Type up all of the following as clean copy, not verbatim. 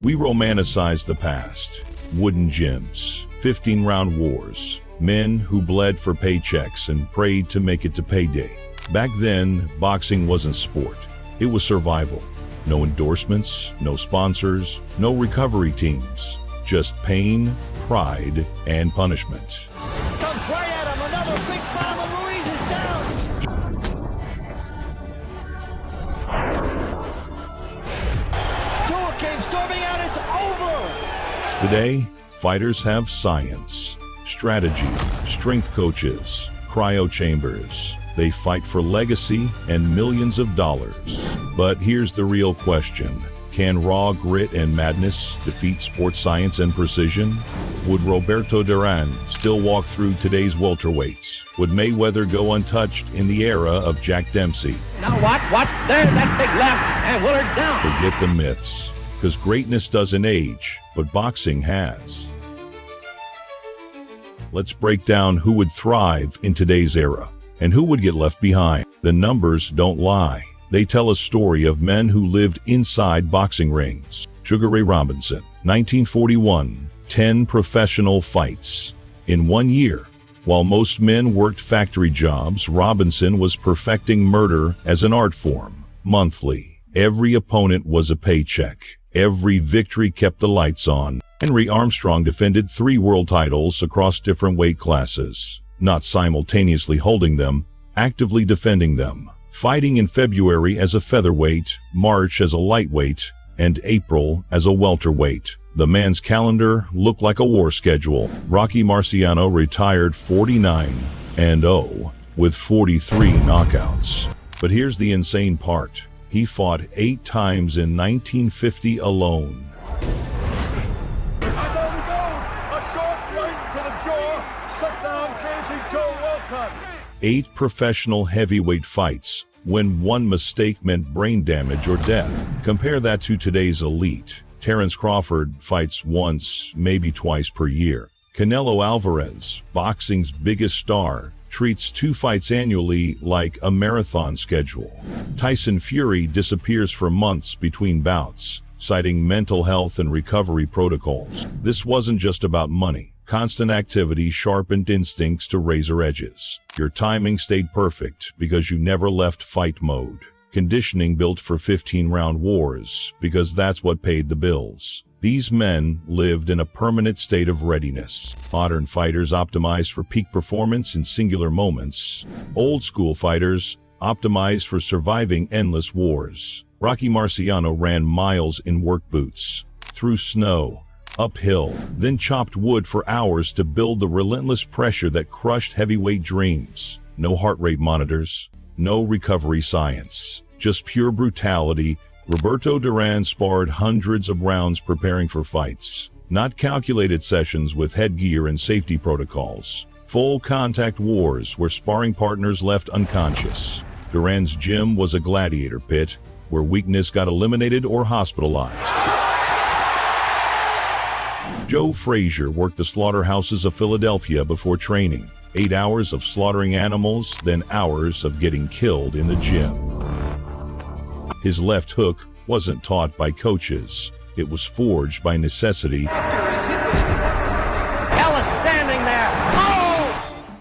We romanticize the past. Wooden gyms, 15-round wars, men who bled for paychecks and prayed to make it to payday. Back then, boxing wasn't sport. It was survival. No endorsements, no sponsors, no recovery teams. Just pain, pride, and punishment. Comes right at him, another big bomb, and Ruiz is down. Tua came storming out, it's over. Today, fighters have science, strategy, strength coaches, cryo chambers. They fight for legacy and millions of dollars. But here's the real question. Can raw grit and madness defeat sports science and precision? Would Roberto Durán still walk through today's welterweights? Would Mayweather go untouched in the era of Jack Dempsey? Now what? There's that big left, and Willard's down. Forget the myths, because greatness doesn't age, but boxing has. Let's break down who would thrive in today's era and who would get left behind. The numbers don't lie. They tell a story of men who lived inside boxing rings. Sugar Ray Robinson, 1941, 10 professional fights. In 1 year, while most men worked factory jobs, Robinson was perfecting murder as an art form. Monthly, every opponent was a paycheck. Every victory kept the lights on. Henry Armstrong defended 3 world titles across different weight classes, not simultaneously holding them, actively defending them. Fighting in February as a featherweight, March as a lightweight, and April as a welterweight. The man's calendar looked like a war schedule. Rocky Marciano retired 49-0 with 43 knockouts. But here's the insane part. He fought 8 times in 1950 alone. And there he goes, a short right to the jaw, set down Casey Joe Walcott. 8 professional heavyweight fights, when one mistake meant brain damage or death. Compare that to today's elite. Terence Crawford fights once, maybe twice per year. Canelo Alvarez, boxing's biggest star, treats 2 fights annually like a marathon schedule. Tyson Fury disappears for months between bouts, citing mental health and recovery protocols. This wasn't just about money. Constant activity sharpened instincts to razor edges. Your timing stayed perfect because you never left fight mode. Conditioning built for 15-round wars because that's what paid the bills. These men lived in a permanent state of readiness. Modern fighters optimize for peak performance in singular moments. Old school fighters optimize for surviving endless wars. Rocky Marciano ran miles in work boots, through snow, uphill, then chopped wood for hours to build the relentless pressure that crushed heavyweight dreams. No heart rate monitors, no recovery science, just pure brutality. Roberto Durán sparred hundreds of rounds preparing for fights, not calculated sessions with headgear and safety protocols. Full contact wars where sparring partners left unconscious. Durán's gym was a gladiator pit where weakness got eliminated or hospitalized. Joe Frazier worked the slaughterhouses of Philadelphia before training. 8 hours of slaughtering animals, then hours of getting killed in the gym. His left hook wasn't taught by coaches. It was forged by necessity. Ellis standing there. Oh!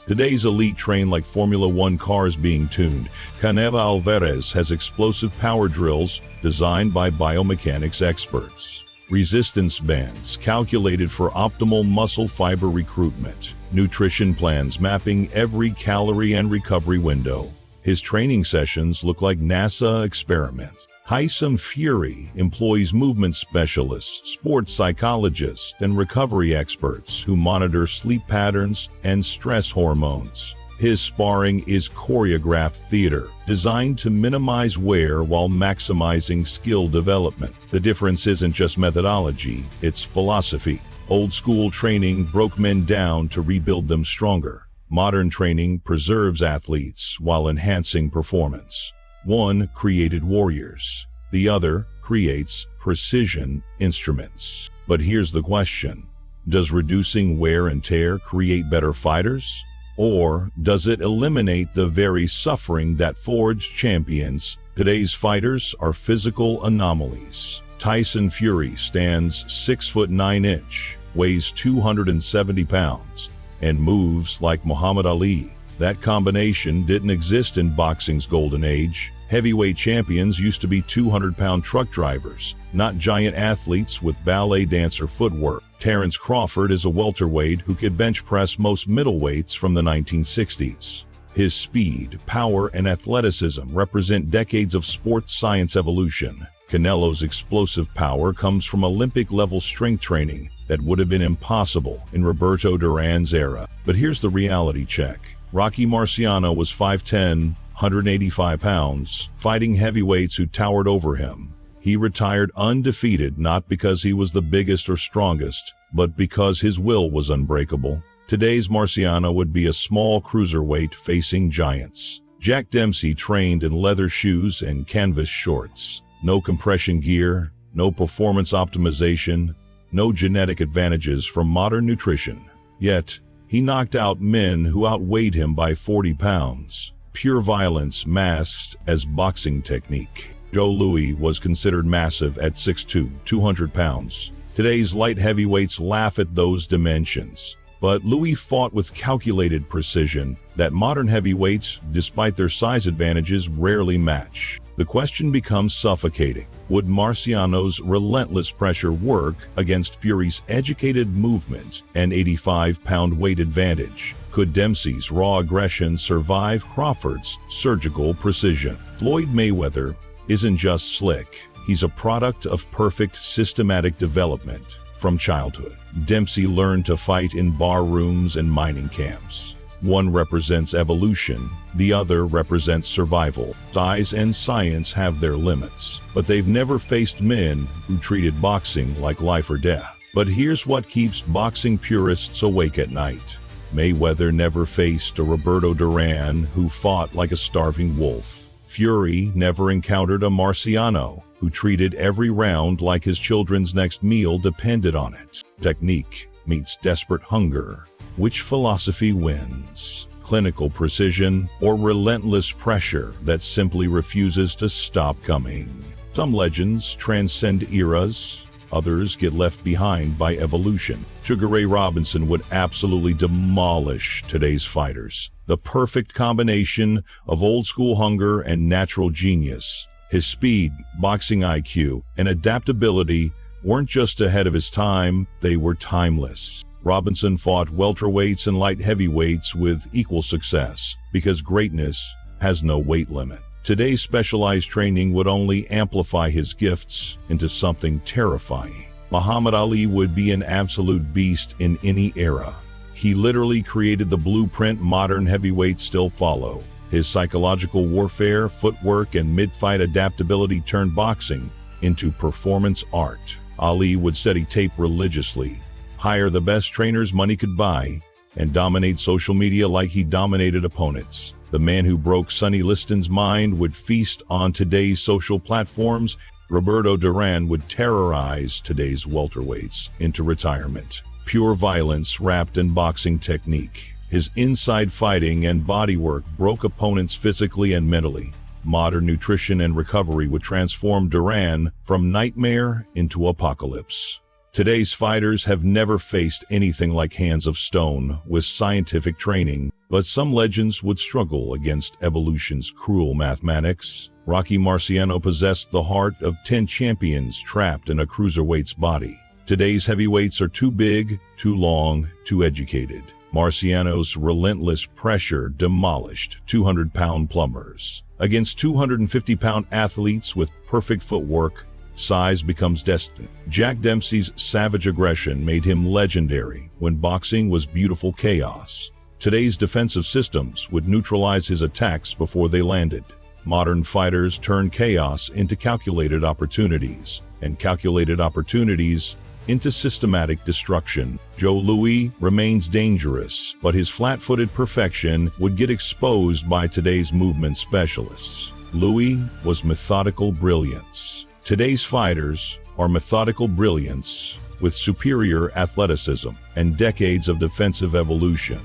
Today's elite train like Formula One cars being tuned. Canelo Alvarez has explosive power drills designed by biomechanics experts. Resistance bands calculated for optimal muscle fiber recruitment. Nutrition plans mapping every calorie and recovery window. His training sessions look like NASA experiments. Tyson Fury employs movement specialists, sports psychologists, and recovery experts who monitor sleep patterns and stress hormones. His sparring is choreographed theater, designed to minimize wear while maximizing skill development. The difference isn't just methodology, it's philosophy. Old school training broke men down to rebuild them stronger. Modern training preserves athletes while enhancing performance. One created warriors, the other creates precision instruments. But here's the question: does reducing wear and tear create better fighters? Or does it eliminate the very suffering that forged champions? Today's fighters are physical anomalies. Tyson Fury stands 6'9", weighs 270 pounds, and moves like Muhammad Ali. That combination didn't exist in boxing's golden age. Heavyweight champions used to be 200-pound truck drivers, not giant athletes with ballet dancer footwork. Terence Crawford is a welterweight who could bench press most middleweights from the 1960s. His speed, power, and athleticism represent decades of sports science evolution. Canelo's explosive power comes from Olympic-level strength training that would have been impossible in Roberto Durán's era. But here's the reality check. Rocky Marciano was 5'10", 185 pounds, fighting heavyweights who towered over him. He retired undefeated not because he was the biggest or strongest, but because his will was unbreakable. Today's Marciano would be a small cruiserweight facing giants. Jack Dempsey trained in leather shoes and canvas shorts. No compression gear, no performance optimization, no genetic advantages from modern nutrition. Yet, he knocked out men who outweighed him by 40 pounds. Pure violence masked as boxing technique. Joe Louis was considered massive at 6'2", 200 pounds. Today's light heavyweights laugh at those dimensions. But Louis fought with calculated precision that modern heavyweights, despite their size advantages, rarely match. The question becomes suffocating. Would Marciano's relentless pressure work against Fury's educated movement and 85-pound weight advantage? Could Dempsey's raw aggression survive Crawford's surgical precision? Floyd Mayweather isn't just slick. He's a product of perfect systematic development. From childhood, Dempsey learned to fight in bar rooms and mining camps. One represents evolution, the other represents survival. Size and science have their limits, but they've never faced men who treated boxing like life or death. But here's what keeps boxing purists awake at night. Mayweather never faced a Roberto Durán who fought like a starving wolf. Fury never encountered a Marciano who treated every round like his children's next meal depended on it. Technique meets desperate hunger. Which philosophy wins? Clinical precision or relentless pressure that simply refuses to stop coming? Some legends transcend eras, others get left behind by evolution. Sugar Ray Robinson would absolutely demolish today's fighters. The perfect combination of old-school hunger and natural genius. His speed, boxing IQ, and adaptability weren't just ahead of his time, they were timeless. Robinson fought welterweights and light heavyweights with equal success because greatness has no weight limit. Today's specialized training would only amplify his gifts into something terrifying. Muhammad Ali would be an absolute beast in any era. He literally created the blueprint modern heavyweights still follow. His psychological warfare, footwork, and mid-fight adaptability turned boxing into performance art. Ali would study tape religiously, hire the best trainers money could buy, and dominate social media like he dominated opponents. The man who broke Sonny Liston's mind would feast on today's social platforms. Roberto Durán would terrorize today's welterweights into retirement. Pure violence wrapped in boxing technique. His inside fighting and bodywork broke opponents physically and mentally. Modern nutrition and recovery would transform Durán from nightmare into apocalypse. Today's fighters have never faced anything like Hands of Stone with scientific training, but some legends would struggle against evolution's cruel mathematics. Rocky Marciano possessed the heart of 10 champions trapped in a cruiserweight's body. Today's heavyweights are too big, too long, too educated. Marciano's relentless pressure demolished 200-pound plumbers. Against 250-pound athletes with perfect footwork, size becomes destiny. Jack Dempsey's savage aggression made him legendary when boxing was beautiful chaos. Today's defensive systems would neutralize his attacks before they landed. Modern fighters turn chaos into calculated opportunities, and calculated opportunities into systematic destruction. Joe Louis remains dangerous, but his flat-footed perfection would get exposed by today's movement specialists. Louis was methodical brilliance. Today's fighters are methodical brilliance with superior athleticism and decades of defensive evolution.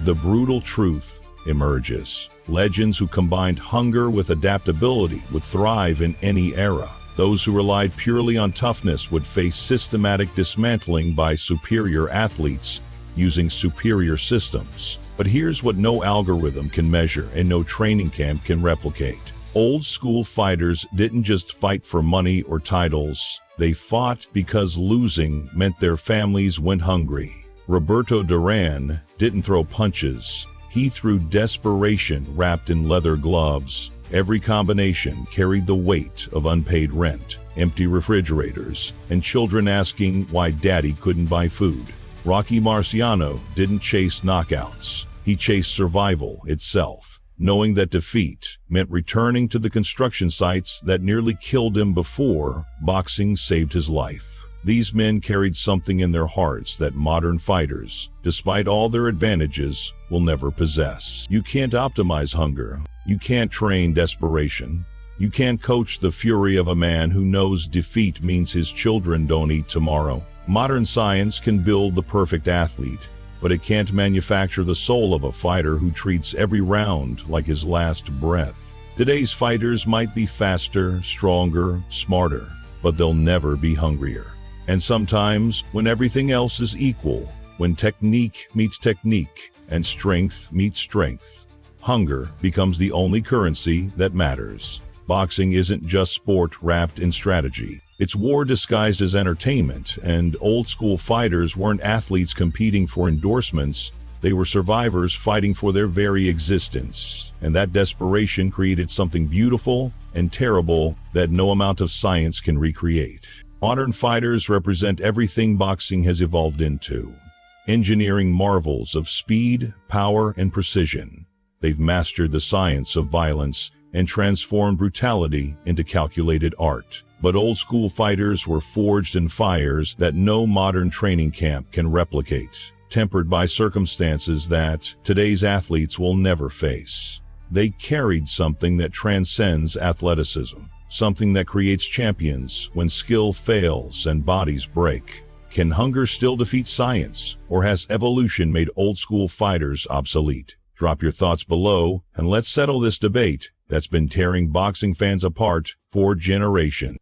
The brutal truth emerges. Legends who combined hunger with adaptability would thrive in any era. Those who relied purely on toughness would face systematic dismantling by superior athletes using superior systems. But here's what no algorithm can measure and no training camp can replicate. Old school fighters didn't just fight for money or titles. They fought because losing meant their families went hungry. Roberto Durán didn't throw punches. He threw desperation wrapped in leather gloves. Every combination carried the weight of unpaid rent, empty refrigerators, and children asking why daddy couldn't buy food. Rocky Marciano didn't chase knockouts. He chased survival itself, knowing that defeat meant returning to the construction sites that nearly killed him before boxing saved his life. These men carried something in their hearts that modern fighters, despite all their advantages, will never possess. You can't optimize hunger. You can't train desperation. You can't coach the fury of a man who knows defeat means his children don't eat tomorrow. Modern science can build the perfect athlete, but it can't manufacture the soul of a fighter who treats every round like his last breath. Today's fighters might be faster, stronger, smarter, but they'll never be hungrier. And sometimes, when everything else is equal, when technique meets technique and strength meets strength, hunger becomes the only currency that matters. Boxing isn't just sport wrapped in strategy. It's war disguised as entertainment, and old-school fighters weren't athletes competing for endorsements. They were survivors fighting for their very existence. And that desperation created something beautiful and terrible that no amount of science can recreate. Modern fighters represent everything boxing has evolved into. Engineering marvels of speed, power, and precision. They've mastered the science of violence and transformed brutality into calculated art. But old-school fighters were forged in fires that no modern training camp can replicate, tempered by circumstances that today's athletes will never face. They carried something that transcends athleticism, something that creates champions when skill fails and bodies break. Can hunger still defeat science, or has evolution made old-school fighters obsolete? Drop your thoughts below, and let's settle this debate that's been tearing boxing fans apart for generations.